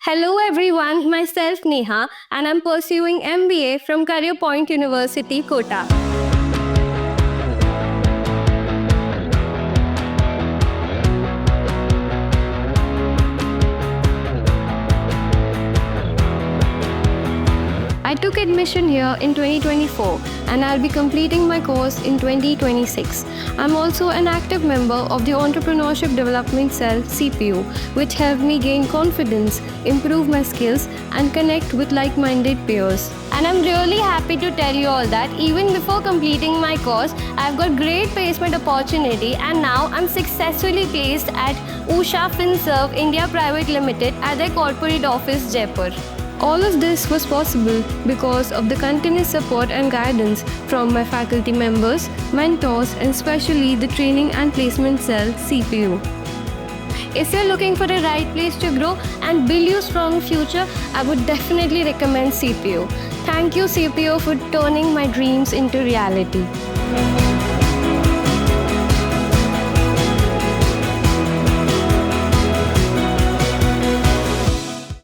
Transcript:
Hello everyone, myself Neha and I'm pursuing MBA from Career Point University, Kota. I took admission here in 2024 and I'll be completing my course in 2026. I'm also an active member of the Entrepreneurship Development Cell (CPU), which helped me gain confidence, improve my skills, and connect with like-minded peers. And I'm really happy to tell you all that even before completing my course, I've got great placement opportunity and now I'm successfully placed at Usha Finserv India Pvt Limited at their corporate office, Jaipur. All of this was possible because of the continuous support and guidance from my faculty members, mentors, and especially the Training and Placement Cell (CPU). If you're looking for the right place to grow and build your strong future, I would definitely recommend CPU. Thank you, CPU, for turning my dreams into reality.